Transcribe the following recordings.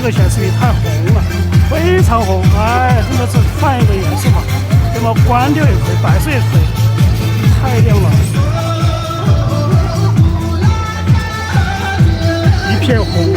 个现视频太红了，非常红，哎，真的是换一个颜色吧，那么关掉也可以，白色也可以，太亮了，一片红。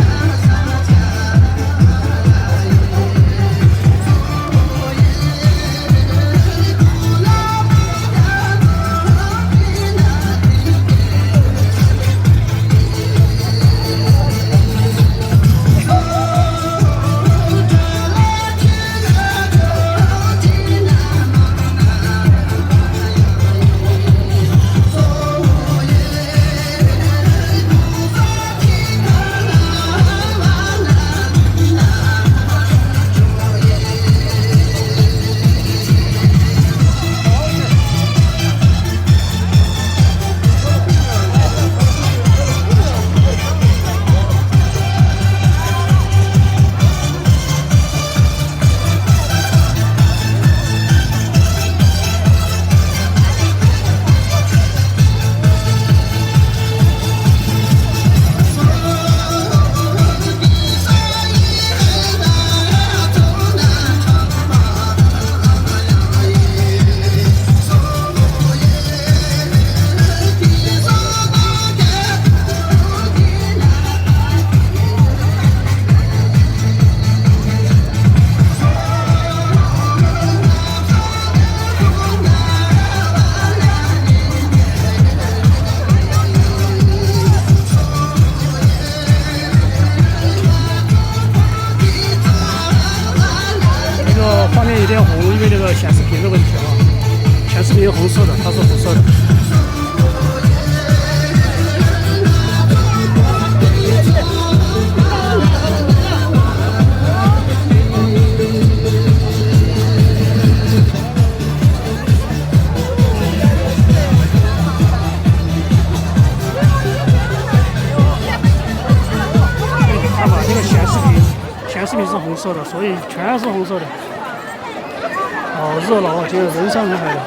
画面有点红，因为这个显示屏的问题啊，显示屏红色的，它是红色的。看吧，这个显示屏是红色的，所以全是红色的。好热闹啊！今天人山人海的。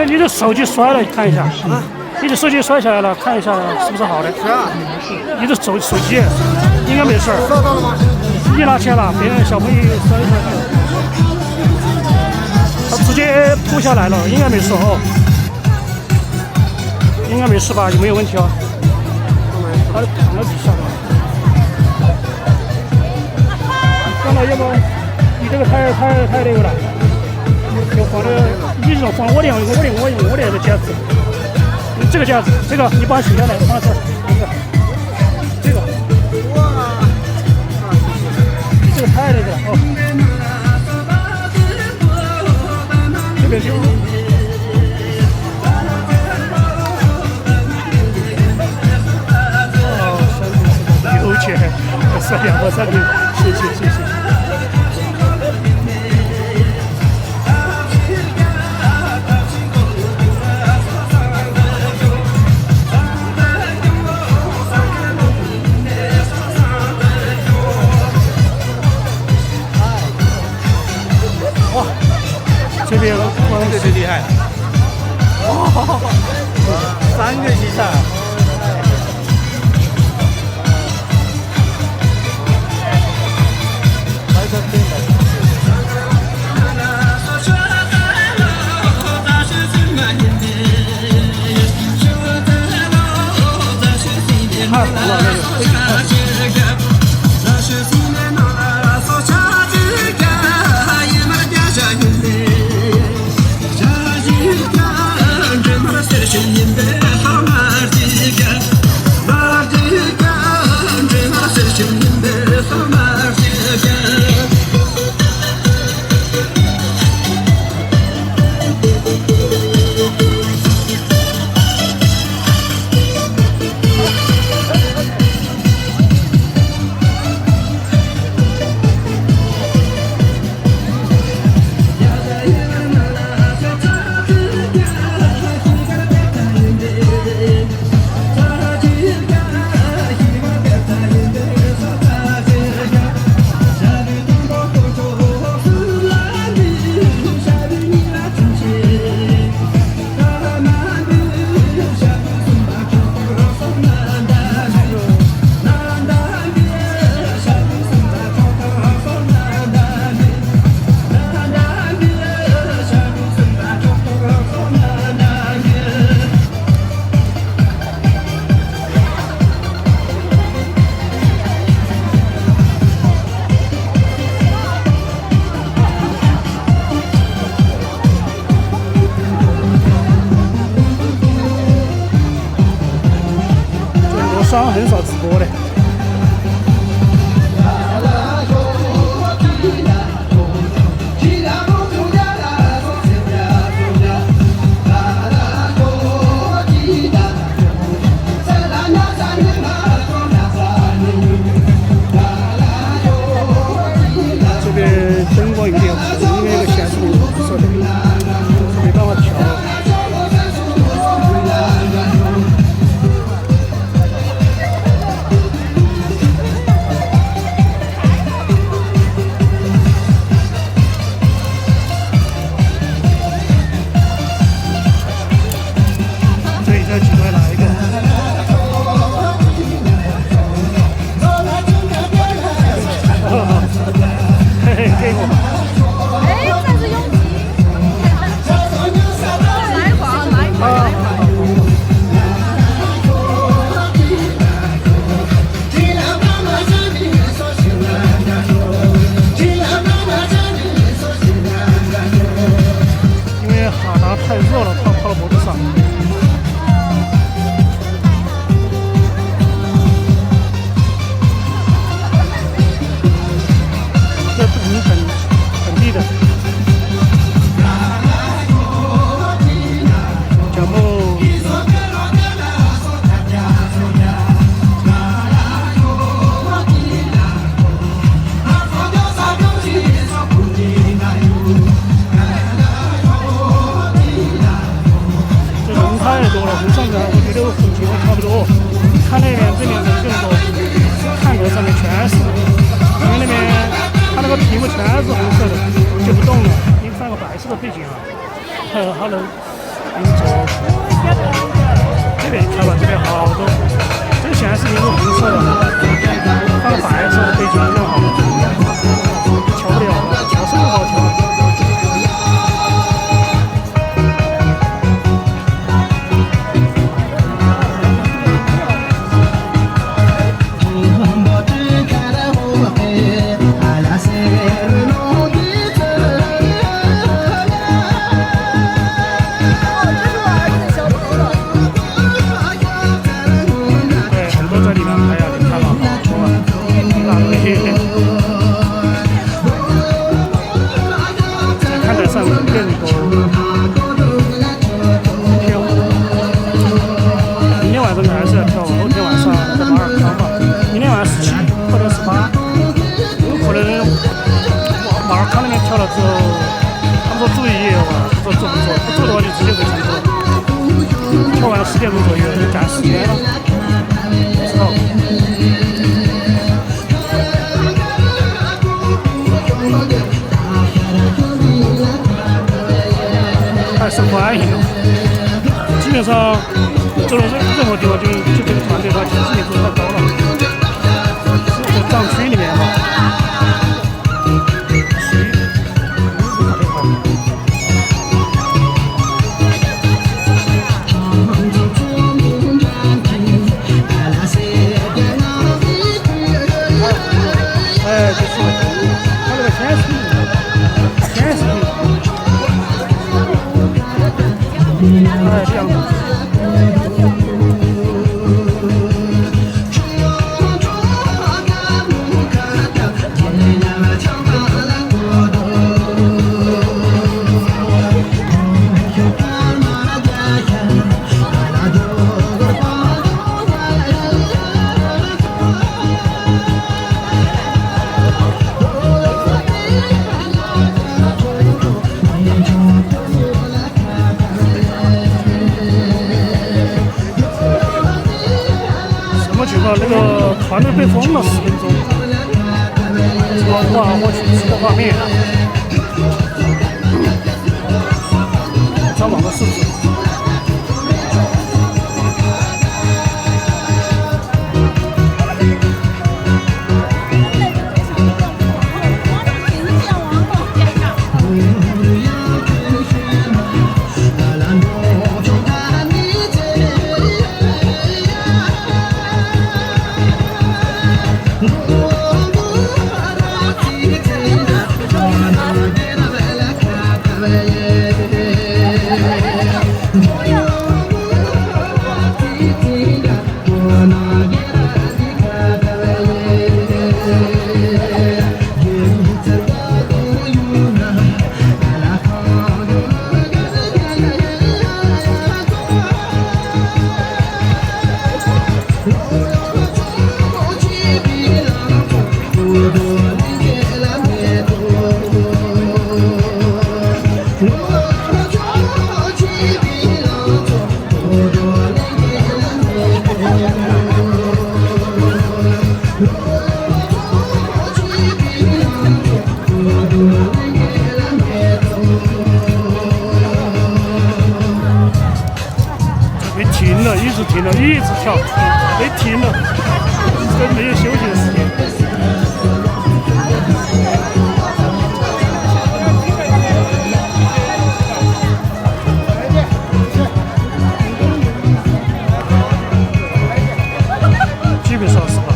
你的手机摔了，看一下啊！你的手机摔下来了，看一下是不是好的？是啊。你的手机应该没事。摔到了吗？你拿钱了，别人小朋友摔一摔，他直接吐下来了，应该没事哦。应该没事吧？有没有问题啊？他躺在底下了。算了，要不你这个太那个了。就放的，你说放我的，我用我的那个夹子，这个夹子，这个你把它取下来，放这，这个，这个太那个了哦，这边就。有钱，是2个3个，谢谢。哇，这边最厉害，哇，3个以上。商很少直播的。这边灯光有点糊，因为那个显示屏红色的，没办法调。这几块哪一个？嘿嘿，给我。哎，这是永吉。哪一款？哪一款？因为哈达太热了，他跑到脖子上。本地的，然后这人太多了，人上面我觉得风景都差不多，看那边这边人更多，看头上面全是，因为那边。它那个屏幕全是红色的，就不动了。你放个白色的背景啊，还能走。这边看吧，这边好多，这个显示屏是红色的，放个白色的背景更好。调不了了，调什么好调？就这个团队吧，知名度太高了，是在藏区里面嘛。哎，就是他这个显示屏，显示屏，哎，这样子。那个团队被封了10分钟，无法获取直播画面，上网的数字。停了，一直跳，没停了，真没有休息的时间。基本上是吧。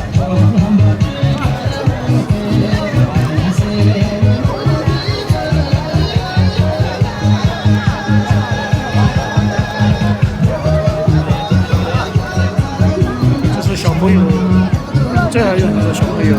小朋友，这还有很多小朋友。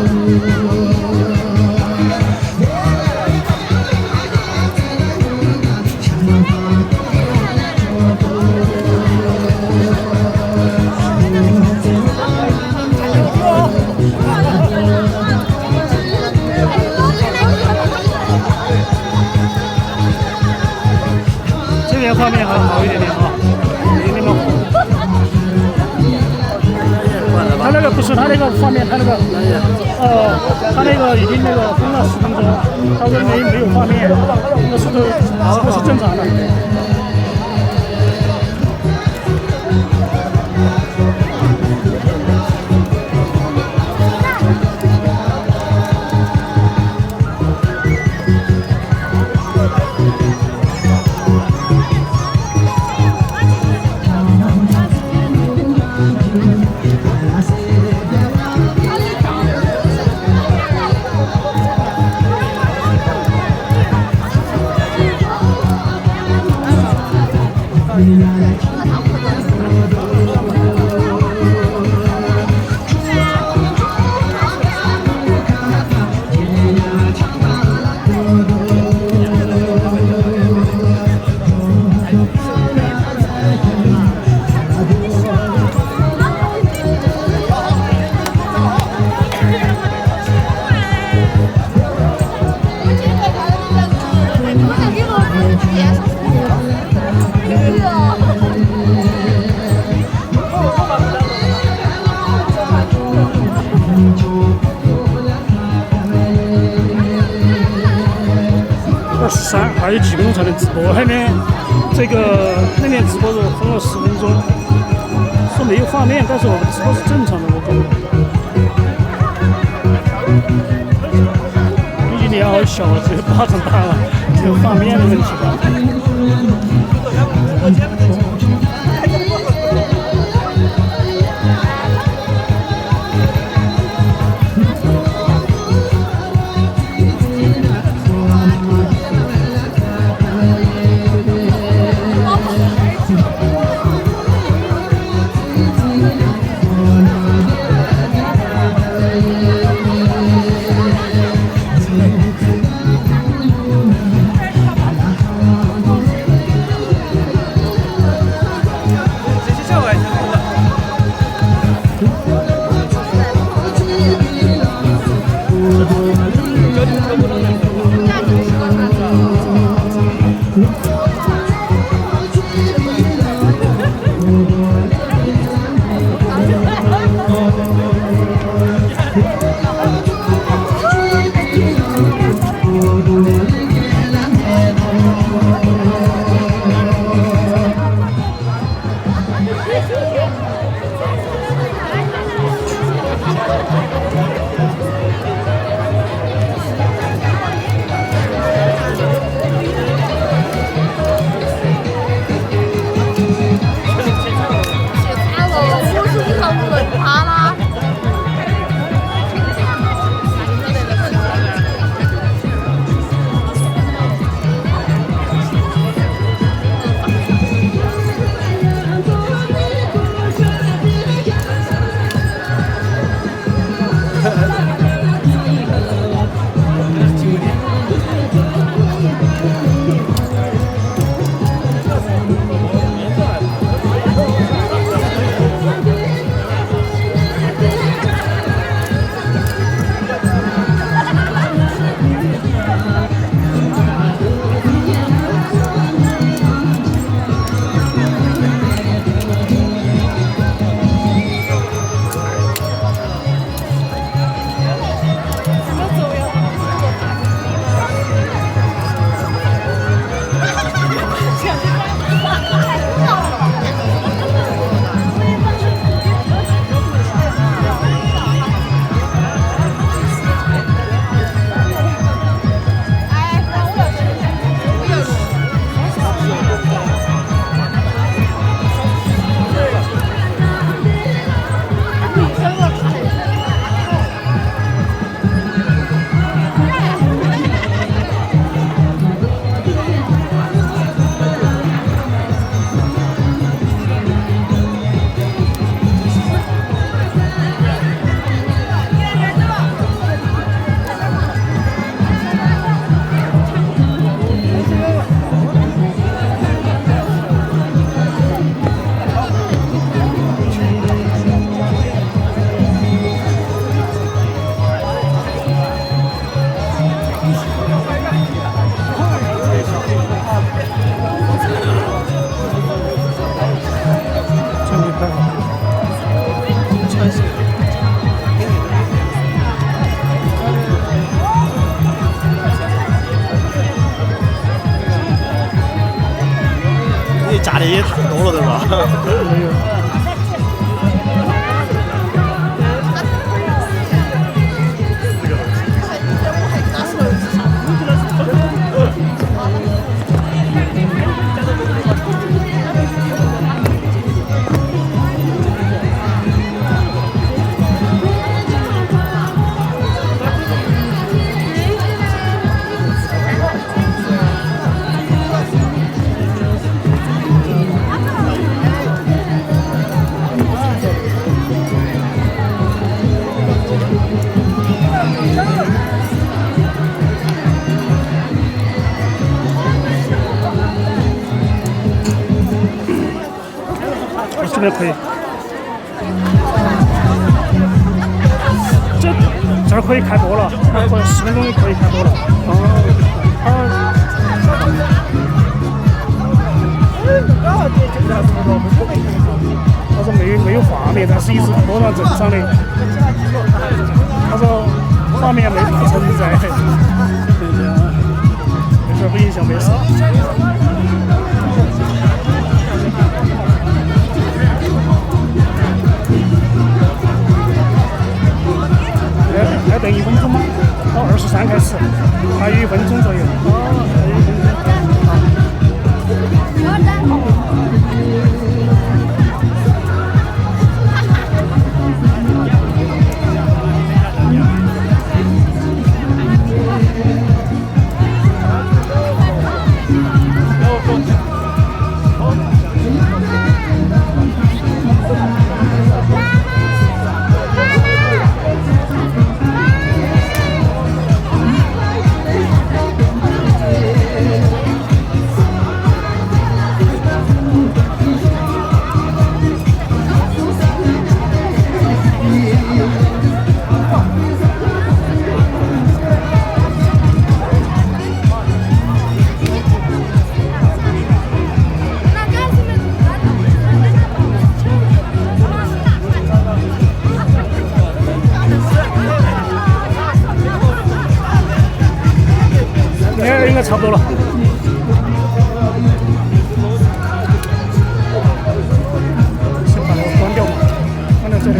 这边画面还好一点点啊，有点模糊。他那个不是，他那个画面，他那个，他那个已经那个封了10分钟，他说没有画面，那是这是正常的。23还有几分钟才能直播，后面这个那边直播如果封了10分钟。说没有画面，但是我直播是正常的，我感觉。毕竟你好小，只有巴掌大了，只有画面的问题吧。加的也太多了，对吧？没有。这边可以，这儿可以开播了，过10分钟就可以开播了。他说没有画面，但是一直播到正常的。他说画面没法承载，没事不影响没事。等1分钟吗？到23开始，还有1分钟左右。哦，还有1分钟。应该差不多了。先把那个关掉嘛，关掉这里。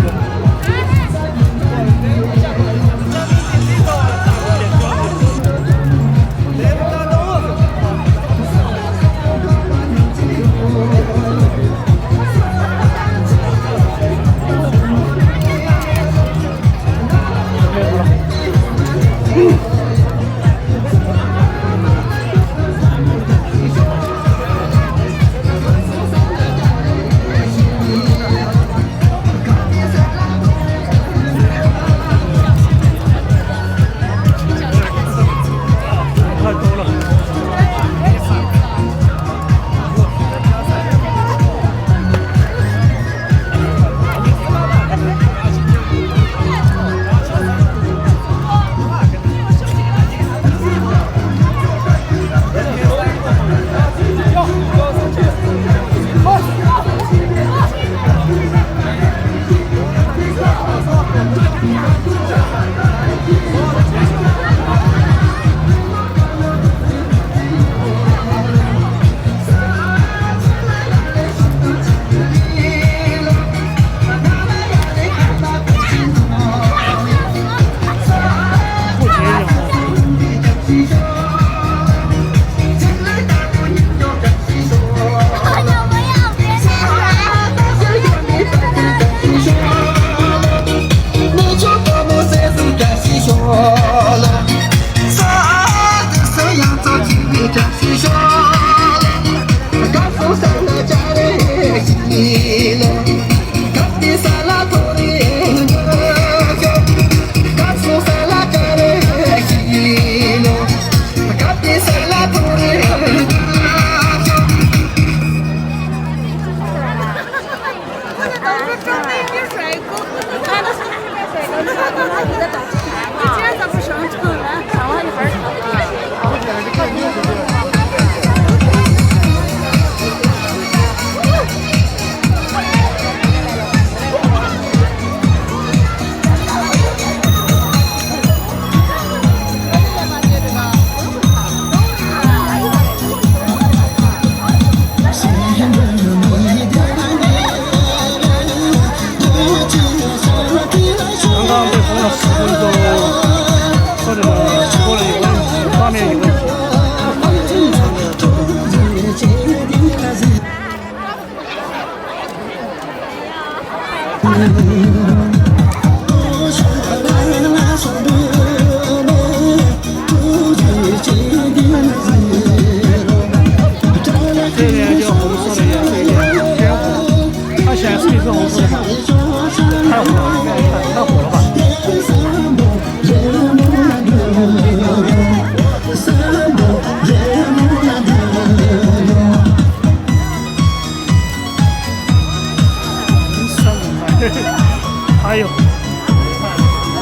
还有，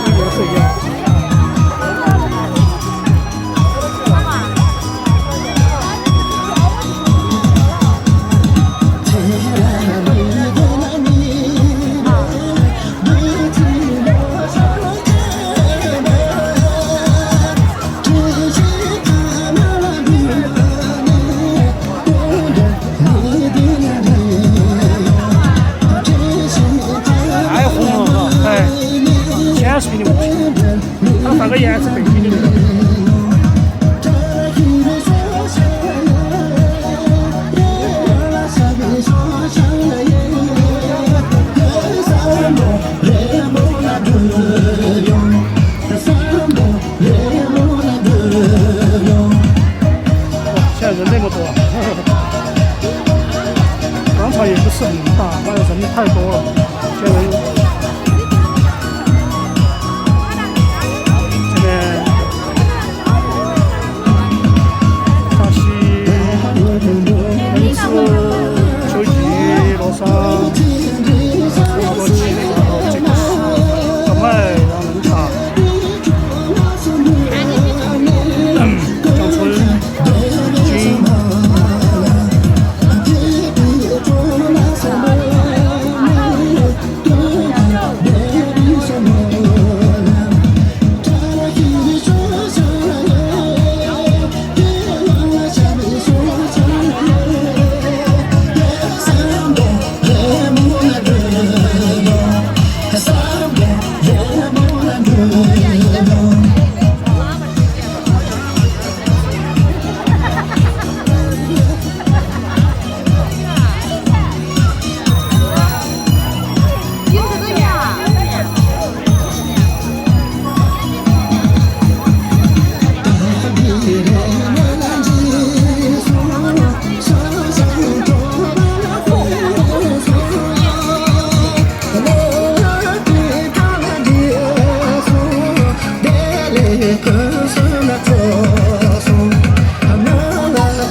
这个是一样。还红了，哎，显示比你不平。3个颜色背景的那个。现在人那么多，刚才也不是很大，但是人太多了。现在这边大溪、恩施、秋季、乐山，好多地那个这个小麦、让人茶、长春、金。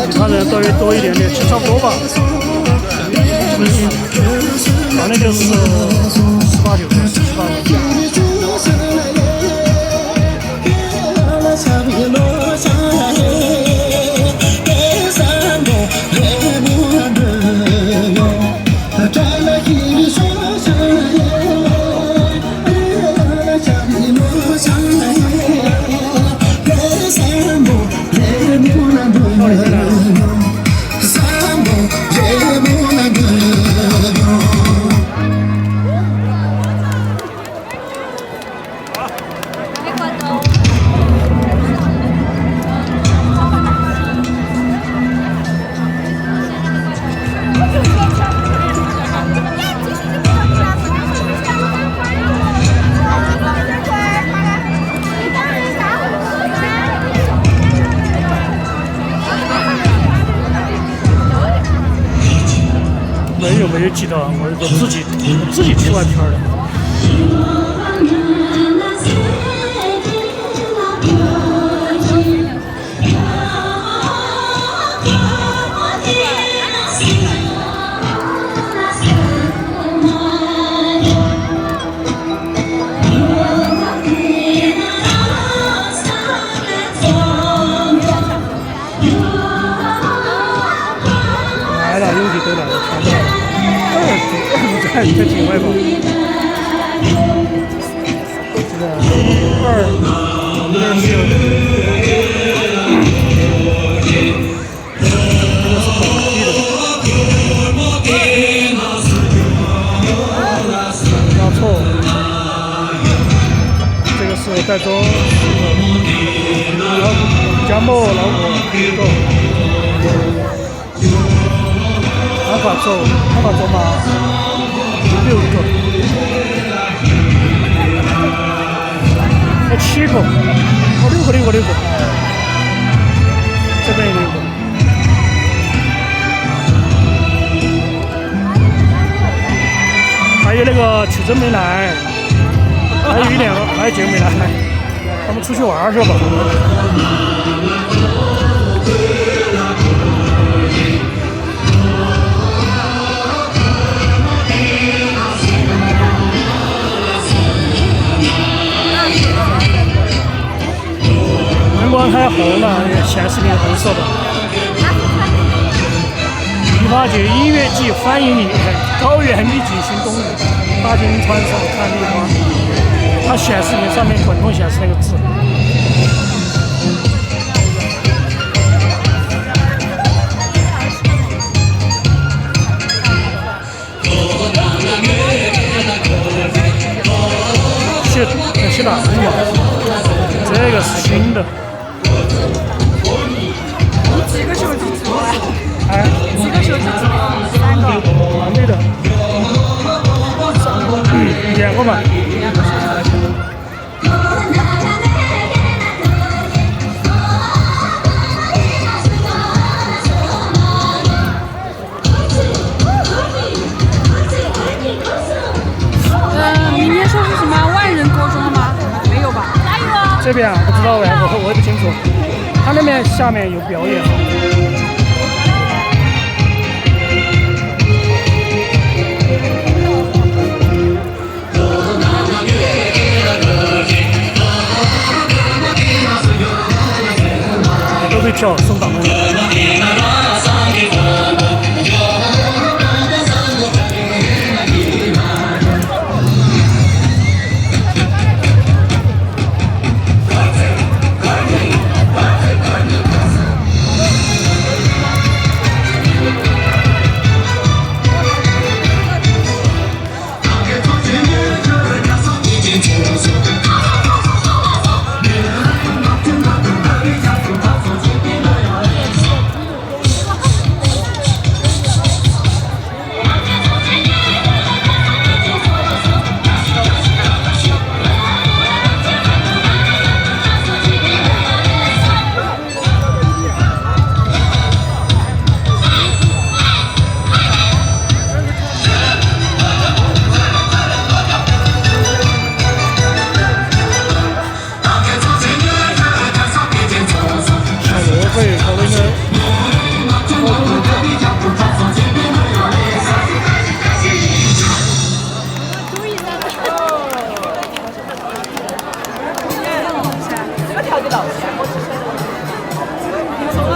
其他人稍微多一点点，其实差不多吧。反正就是18、19、18个。没有记得，我自己吃完片儿的。来了，有几都来了，全部来了。在境外吧，这个2是这个是本地的，大葱，这个是带州，姜末老果豆，安法州嘛。6个，还7个，6个，这边也6个。还有那个曲珍没来，还有1-2个，还有几个没来，他们出去玩去了吧？门关开红了，显示屏红色的。18届音乐季欢迎你，高原秘境新动物，大金川上看梨花。它显示屏上面滚动显示那个字。去哪儿？这个是新的。几个手机直播啊？哎，几个手机直播？3个。完美的。2个嘛。明天说是什么万人高中吗？没有吧？哪有啊？这边啊，不知道哎，我也不清楚。他那边下面有表演。都对票送档案。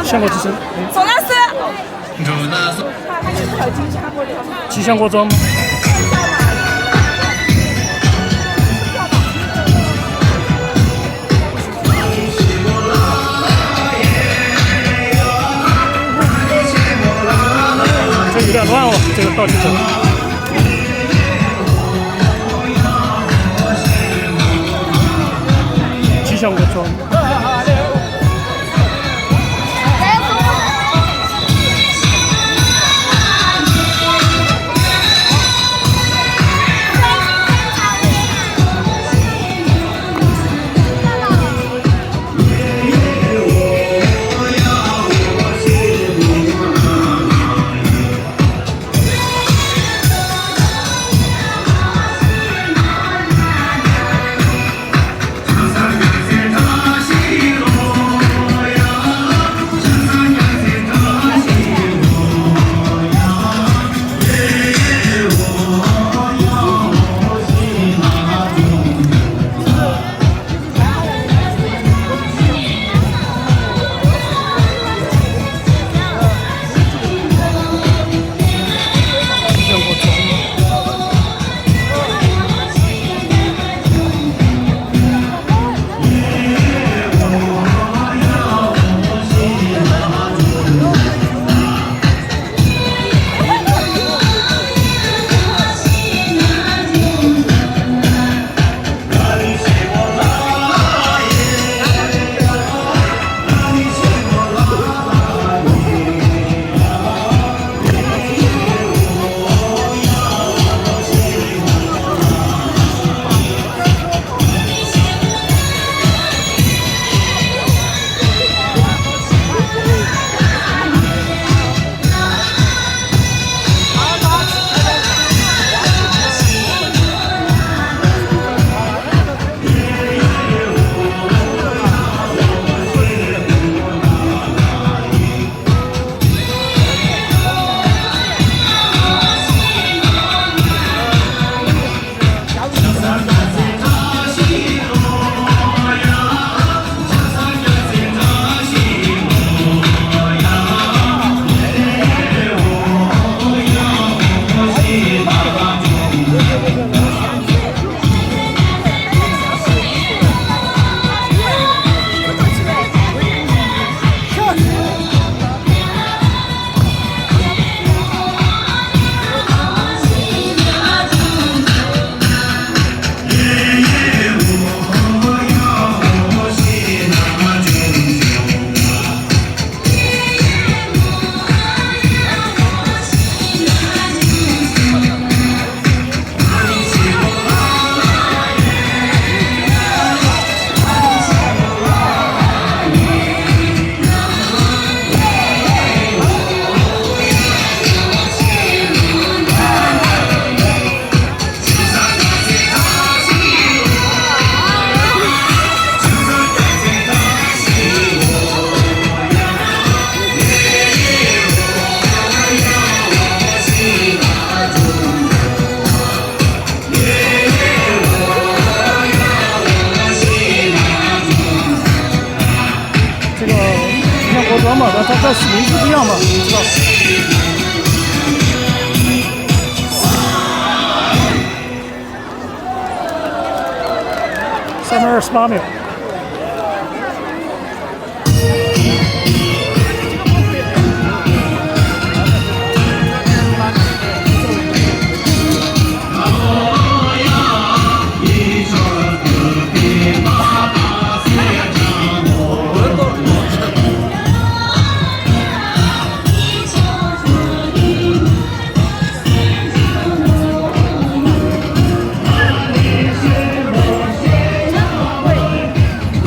相国之声，宋老师，吉祥国庄。这有点乱哦，这个倒计时。吉祥国庄。它名字不一样嘛，你知道。3分28秒。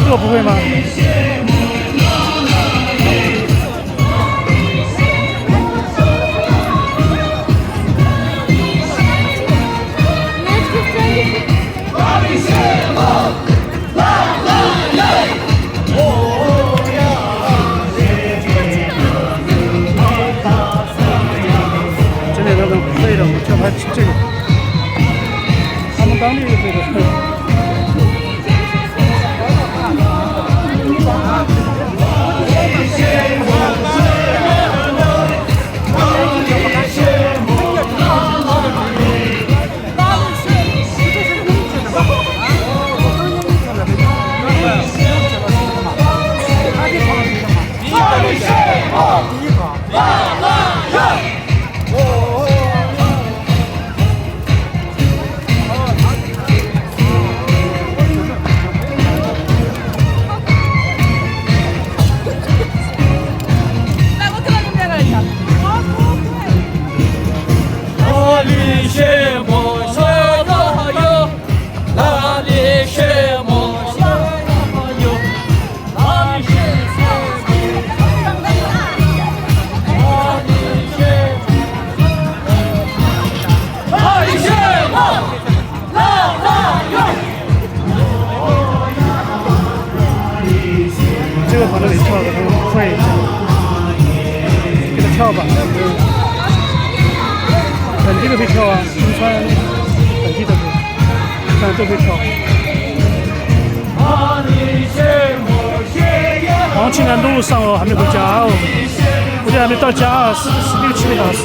这个不会吗？这里那个会的，就拍这个，他们当地的会的。这个反正得跳的，他会给他跳吧。本地的会跳啊，金川本地的会，看都会跳。王庆南路上哦，还没回家哦，估计还没到家啊，16、17个小时。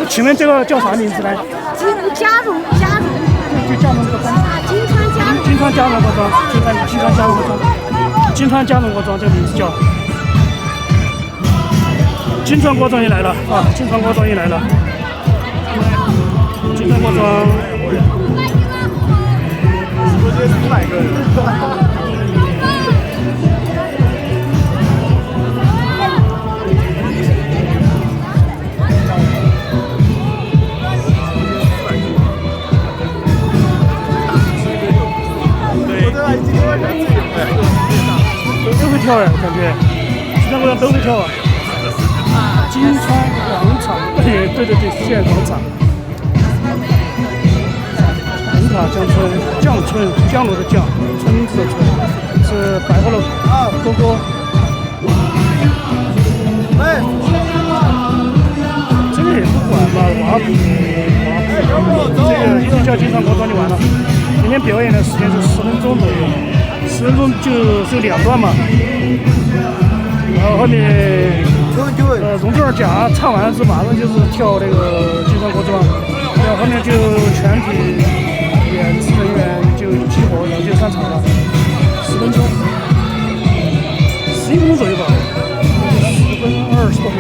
请问这个叫啥名字呢？嘉荣，就嘉荣国庄。金川嘉荣国庄，金川嘉荣国庄，金川嘉荣国庄这个名字叫。金川国庄也来了啊！金川国庄也来了。金川国庄。直接400个人。都会跳呀，感觉其他国家都会跳啊。金川广场，对，现在广场。红塔江村，江村，江路的江，村子的村，是百货路沟沟。这个也不管吧，娃子，这个一直叫金川国庄就完了。今天表演的时间是10分钟左右，10分钟就2段嘛。然后后面容祖儿甲唱完之后，马上就是跳那个金川国庄，然后后面就全体演职人员就集合，然后就上场了。10分钟，11分钟左右吧，10分20多秒。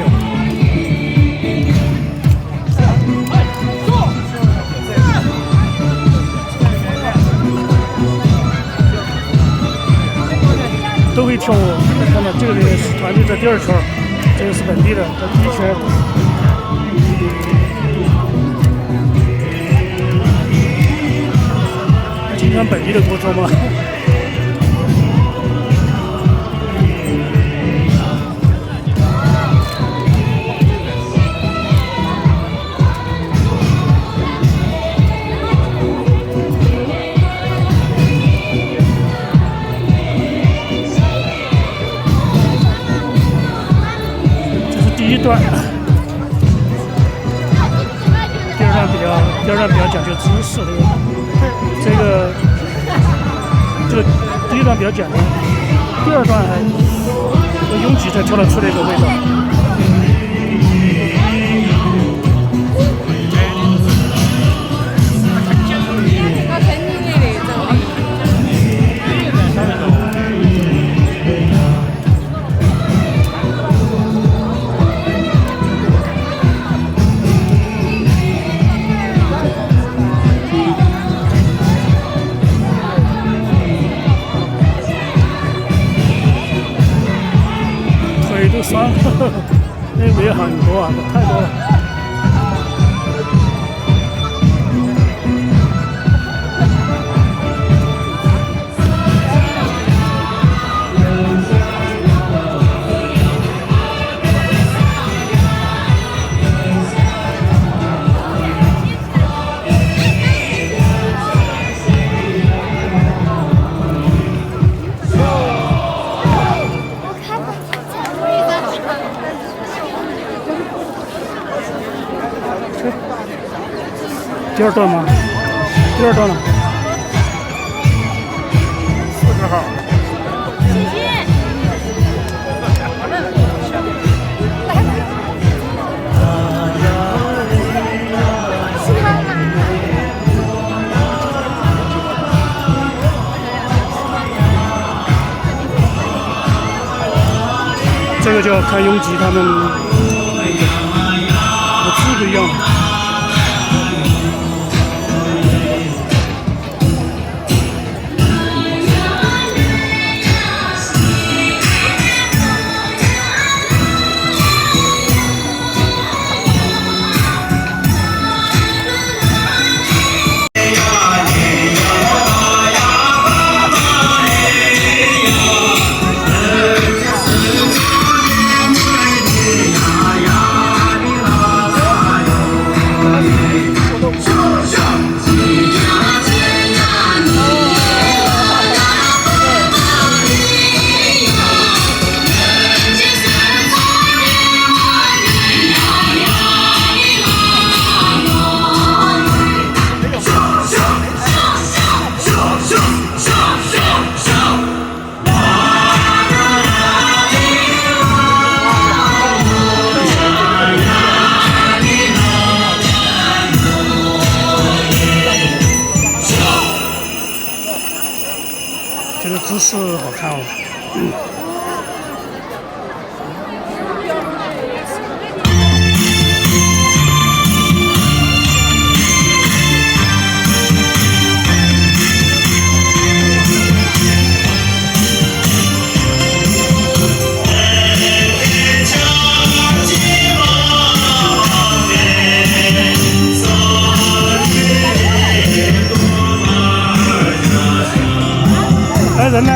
这第二圈，这个是本地的，这第一圈。经常本地的多装吗？第一段，第二段比较讲究姿势的，这个第一段比较简单，第二段拥挤才跳得出来一个味道。酸，那味很多啊，太多了。第二段吗？第二段了。40号。这个就要看拥挤他们姿不一样。这个姿势好看哦。来人呢？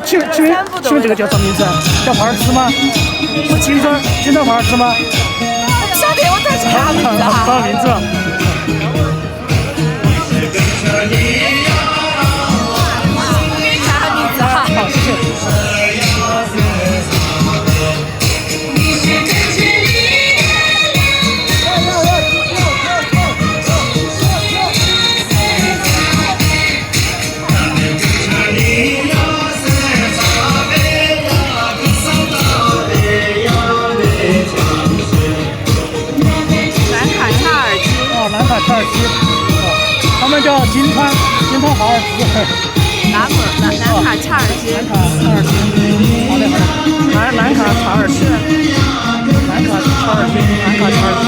请问这个叫什么名字？叫华尔兹吗？是金砖华尔兹吗？我不晓得，我在查名字啊。啥名字？查名字哈。好，谢谢。南卡查尔基，他们叫金川华尔兹。南卡查尔基。南卡查尔基，好嘞好嘞。南卡查尔基，南卡查尔基。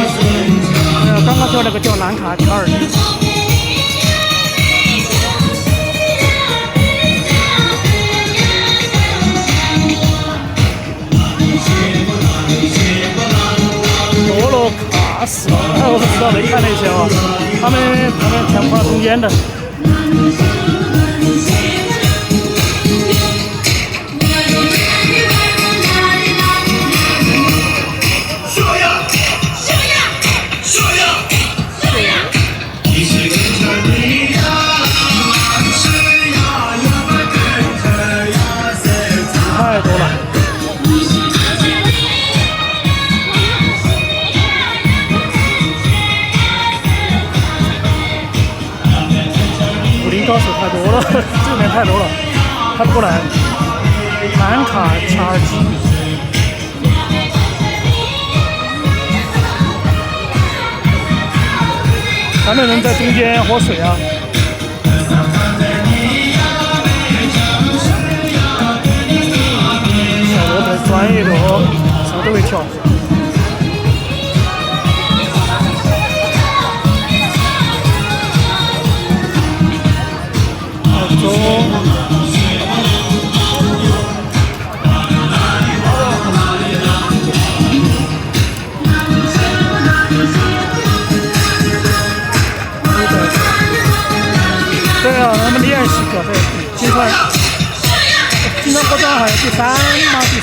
刚刚叫那个叫南卡查尔基。罗罗卡斯，我不知道没看那些啊，他们全跑中间的。太多了。高手太多了，这里面太多了，看不过来。南卡查尔基，3个人在中间喝水啊。小罗才专业的哦，啥都会跳。对啊，他们练习过，对，金川国庄好像第3吗？第4。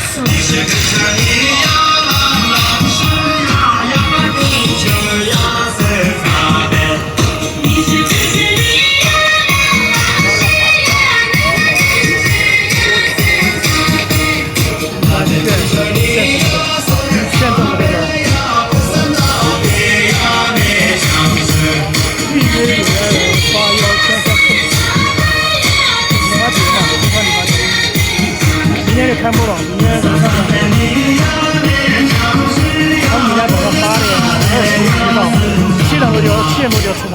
看不懂，明天怎么看？他们明天早上8点20到7点多就出发。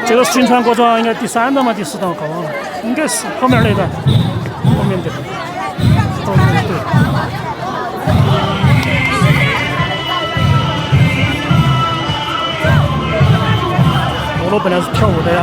这个新川国庄应该第3段嘛，第4段搞忘了，应该是后面那段，后面的，对。罗罗本来是跳舞的呀。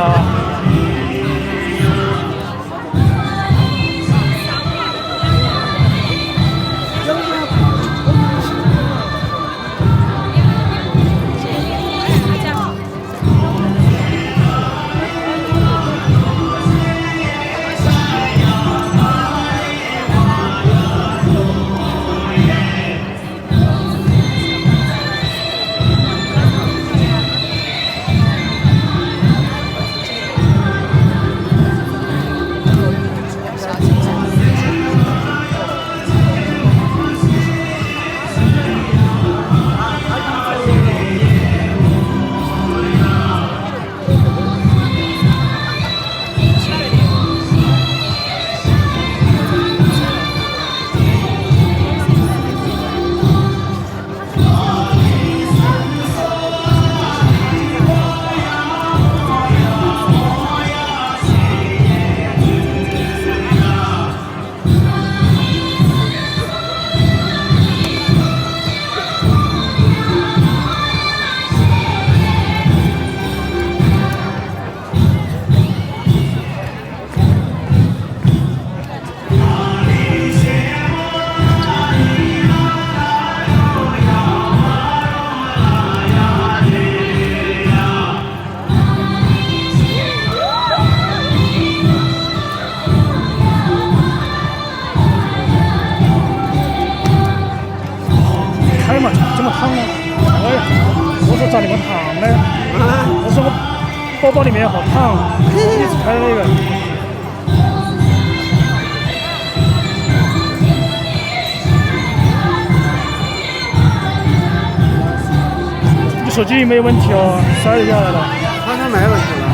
烫呢？哎呀，我说咋那么烫呢？我说我包包里面好烫，一直开那个。你手机没问题哦，摔下来了。好像没问题了。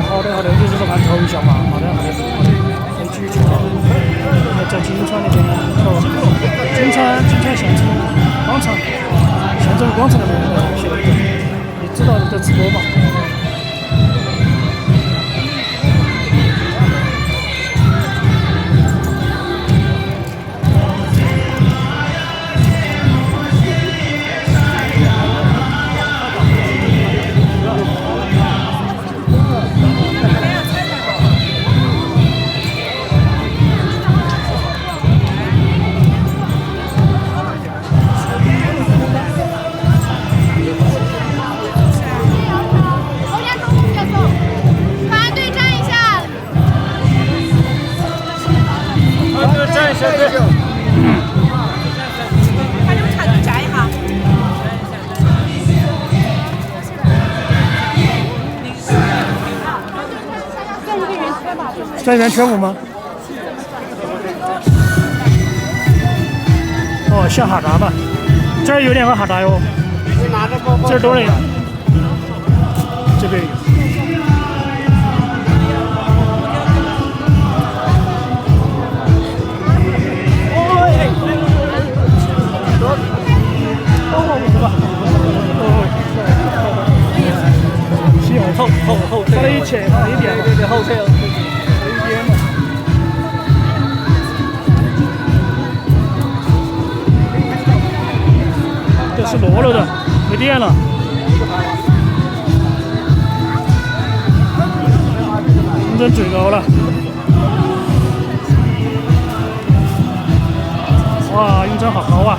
好的，就是说看头像嘛，好的，可以继续讲。在金川那边哦，金川县城广场，县城广场那边你知道在直播嘛？在圆圈舞吗？哦，像哈达嘛，这儿有2个哈达哟，这儿多了呀，这边有。后，放了一切，放一点嘛，对，后退。这是落了的，没电了。竞争最高了。哇，永贞好高啊！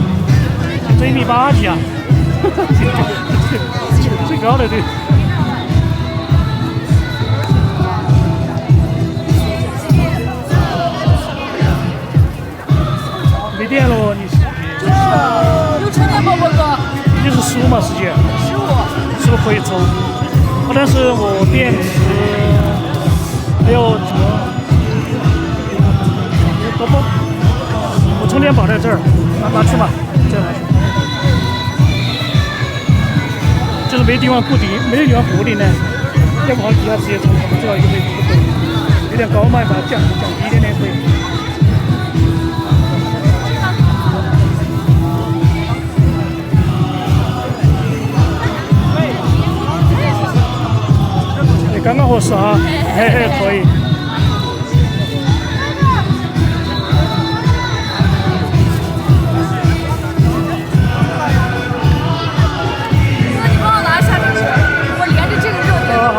这1.8米啊！最高的这。没电了，你是？有充电宝不哥？你是15嘛？时间？15可以充，但是我电池没有什么。宝宝，我充电宝在这儿，拿去嘛，这拿去。就是没地方固定，没有地方固定呢，要不好地下直接充，不知道有没有这个有点高嘛，把它降低一点点可以。刚刚合适啊，嘿嘿，可以。那你帮我拿下电池，我连着这个热点。好。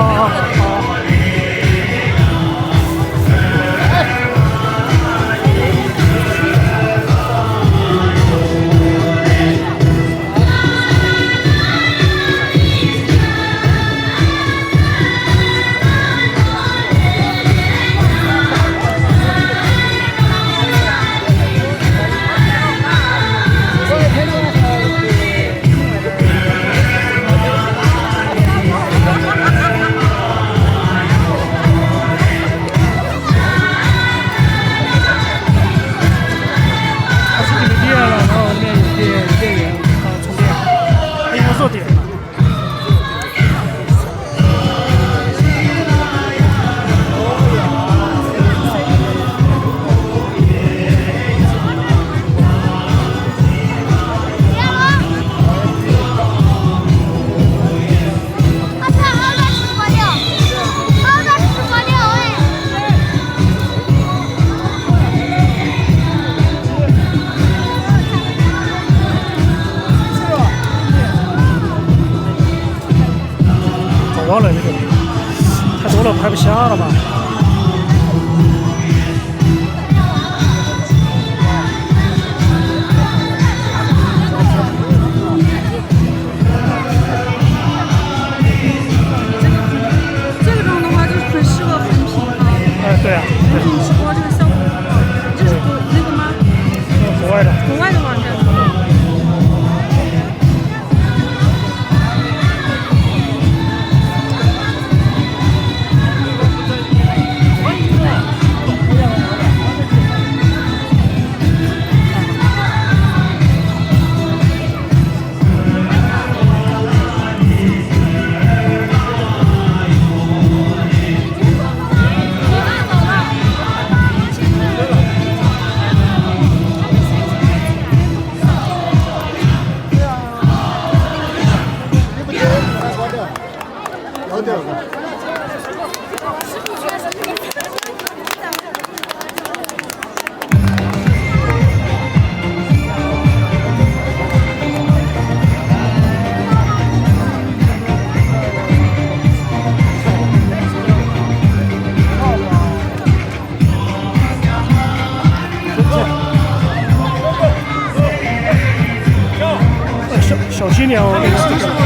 小了吧？这种的话就是很适合横屏啊，对啊，横屏直播这个效果很好。这是那个吗？国外的。国外的网站。小心点哦，那个。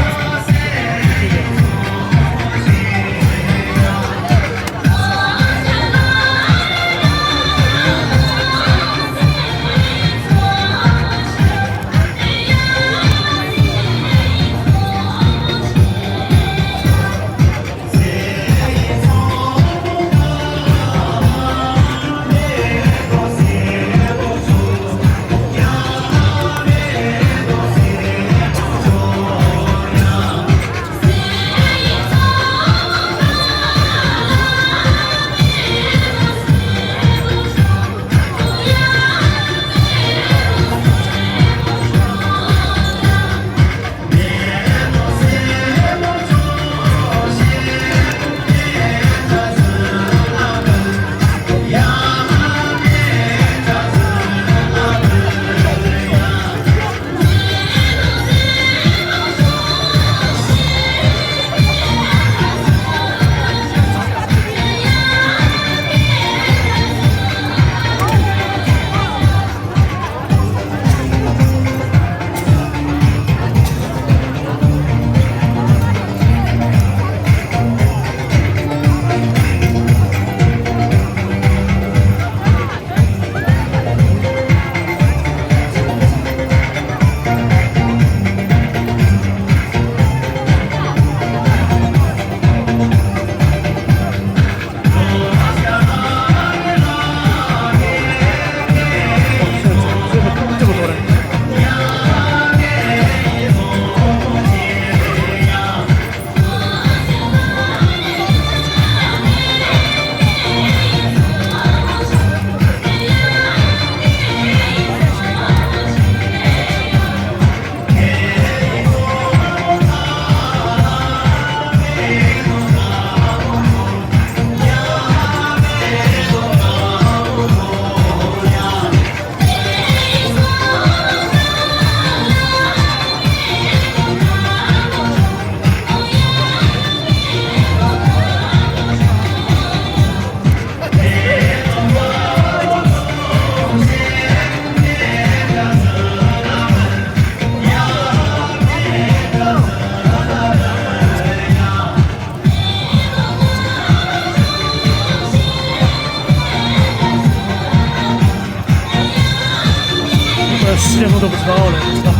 10点钟都不知道了，不知道。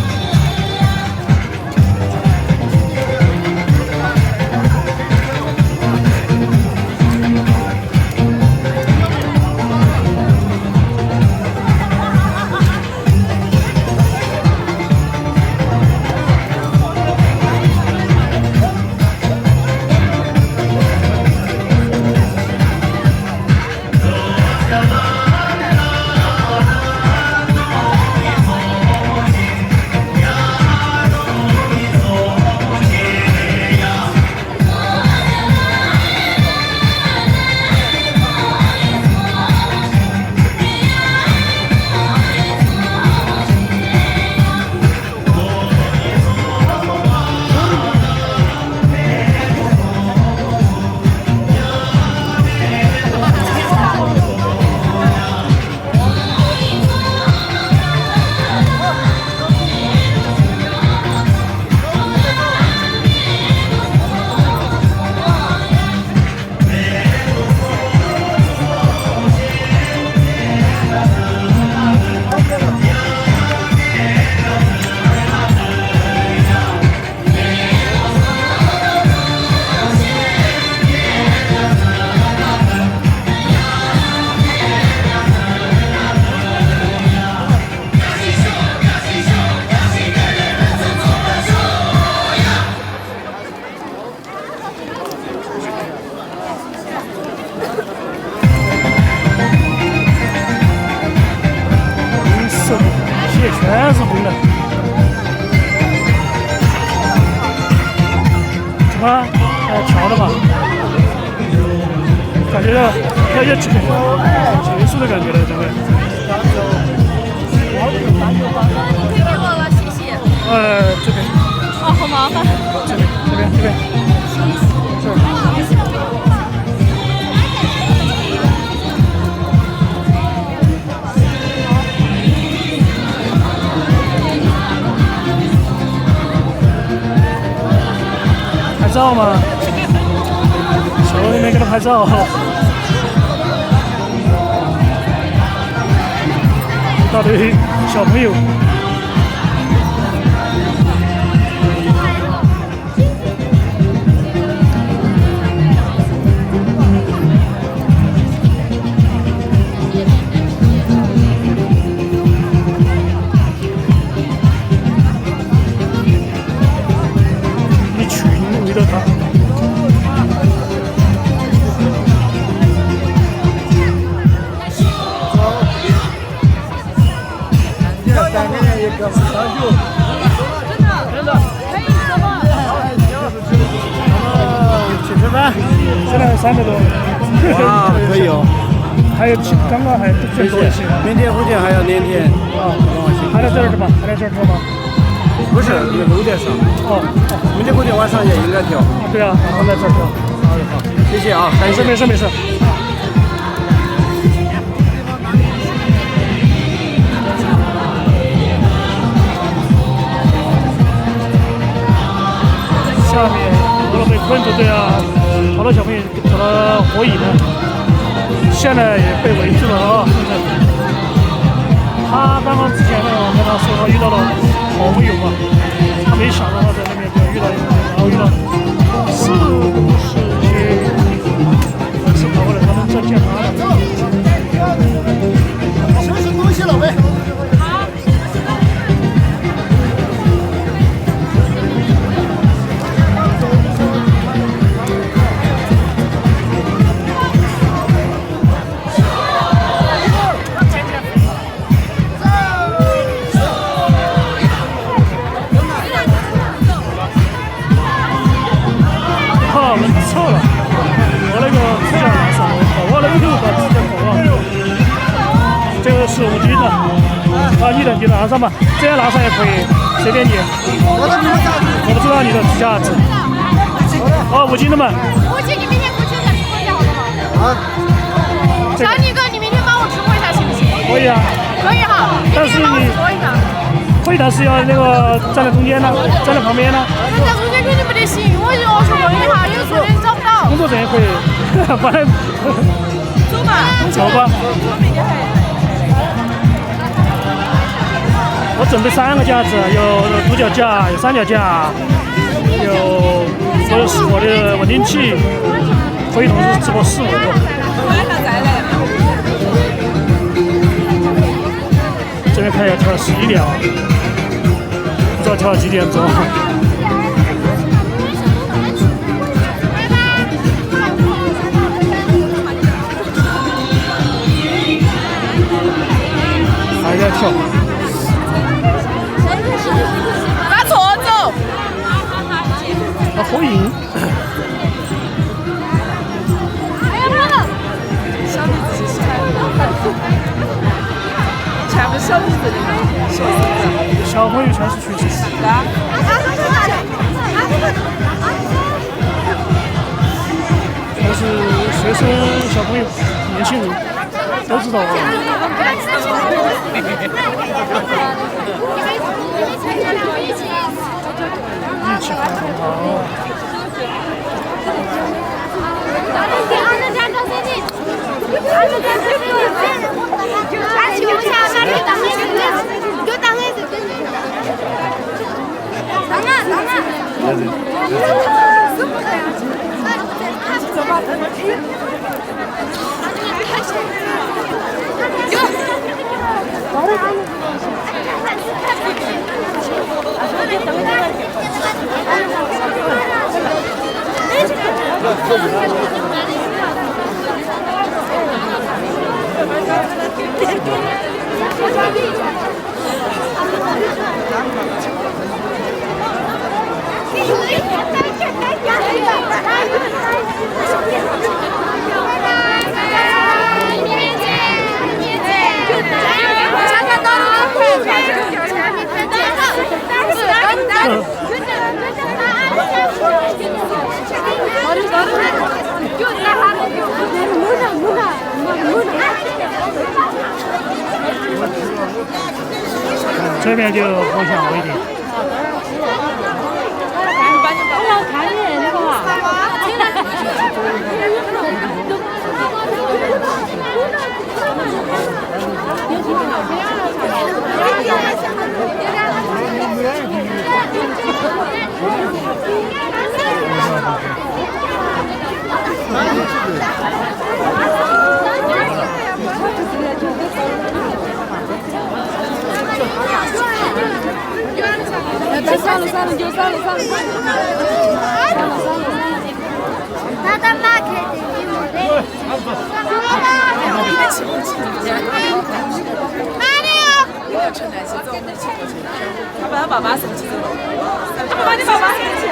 全是红的。什么？调的吧？感觉要结束的感觉了，这边。给我了，谢谢。这边。哦，好麻烦。这边。拍照吗？小楼那边给他拍照。一大堆小朋友。一群围着他。去吃饭，现在300多。哇，可以哦。还有刚刚还最多一些。明天、后天还要2天。还在这儿是吧？还在这儿跳吗？不是，你楼在上。明天、后天晚上也应该跳。对啊，我在这儿跳。好，谢谢啊，没事。下面除了被困住对啊，好多小朋友走了火影了，现在也被围住了啊！现在他刚刚之前呢，我跟他说他遇到了好朋友嘛，他没想到他在那边就遇到一个，然后遇到是一些粉丝跑过来，他们在见他了。收拾东西了喂。臭了，我那个指甲拿上，我那个头发指甲搞了。这个是5斤的，你拿上吧，这样拿上也可以，随便你。我不知道你的指甲子。5斤的嘛。5斤，你明天过去再直播一下好不好？小李哥，你明天帮我直播一下行不行？可以啊。可以哈，但是你会但是要那个站在中间呢，站在旁边呢。站在中间肯定不得行，我就说问一下，有时候找不到。工作人员可以，不然走吧。走吧。我准备3个架子，有独脚架，有3脚架，有我的稳定器，可以同时直播4、5个。晚上再来。这边看要跳11点，不知道跳到几点钟。还在跳。拿错走。火影。小李子是全部小李子的，小朋友全是学生。全是学生、小朋友、年轻人，都知道啊。一起看很好。这边就风向好一点。算了，就算了。他的妈开的你们的。哪里啊？他把他爸爸送起走了，他把你爸爸送起来。